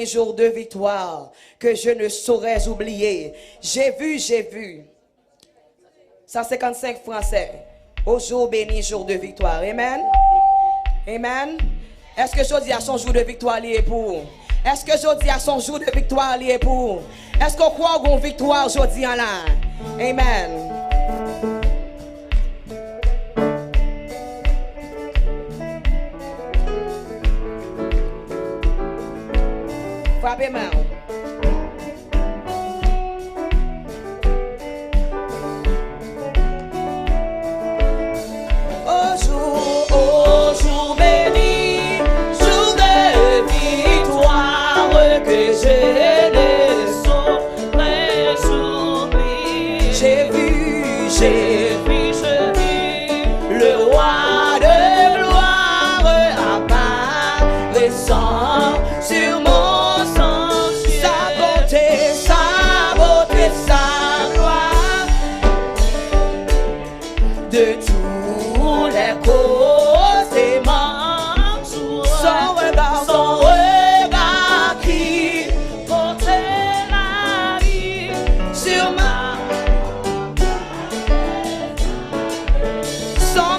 Jour de victoire que je ne saurais oublier. J'ai vu. 155 français. Au jour béni, jour de victoire. Amen. Amen. Est-ce que je dis à son jour de victoire lié pour? Est-ce que je dis à son jour de victoire lié pour? Est-ce qu'on croit qu'on victoire aujourd'hui en là? Amen. Frappez main. Au jour béni, jour de victoire, que je ne saurais oublier. J'ai vu le roi de gloire apparaissant sur mon sentier. Sa beauté, sa gloire, de tous les côtés m'entoure. Son regard qui portait la vie sur ma son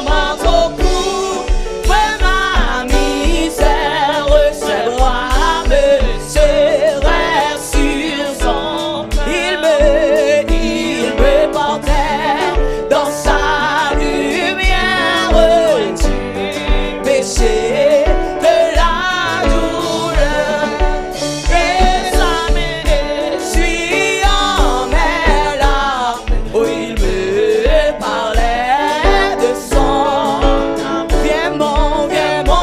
manteau couvre ma misère, ses bras me serrèrent sur son cœur. Il me portait dans sa lumière du péché, de la douleur, et sa main suis en mes larmes, où il me parlait de son amour. Viens mon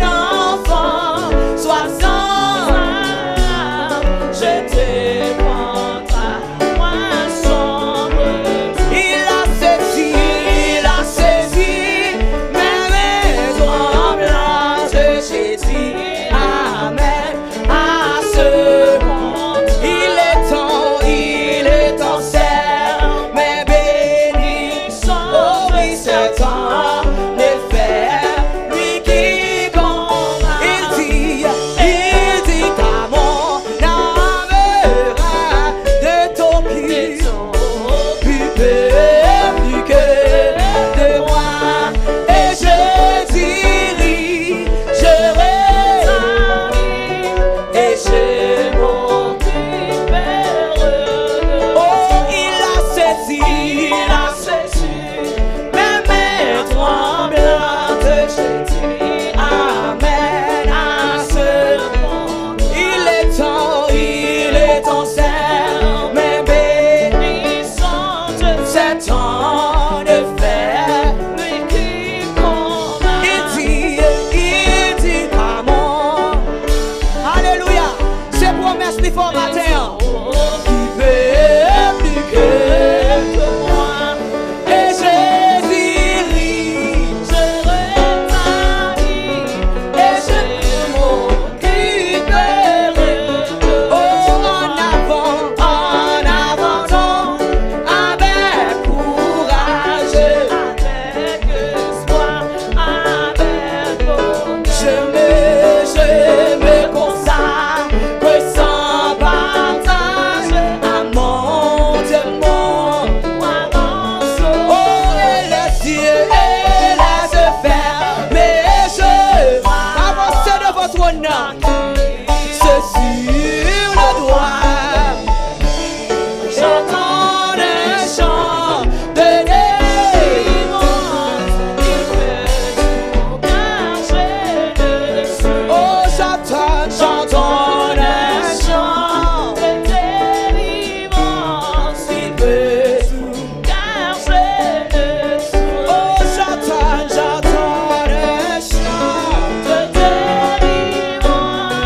enfant, sois sans âme, je te prendrai moi sombre. Il a saisi mes mains tremblantes. J'ai dit amen à ce monde. Il est temps, serre, mais béni son oui, c'est temps de faire lui qui combat. Il dit qu'à mon âme de t'occuper plus que de moi. Et je dirai, je rêverai, et je m'occuperai. Oh, il a saisi mes mains tremblantes. Je dis amen à ce monde. Il est temps, serre, mais bénissant Dieu. C'est temps de faire lui qui combat. Il dit à mon alléluia. C'est promesse du fort matin. Qui veut plus que moi. Et je dirai, je rêverai, et je m'occuperai. Oh, en avant, non, avec courage, avec espoir, avec bonheur. Je me consacre sans partage à mon Dieu, mon avance. Oh, et les yeux fermés, je avance de votre nom. C'est sur le doigt. J'entends un chant de délivrance. Il fait tout car je ne suis. Oh, j'entends un chant de délivrance. Il fait tout car je ne suis. Oh, j'entends un chant de délivrance.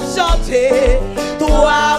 chanter, toi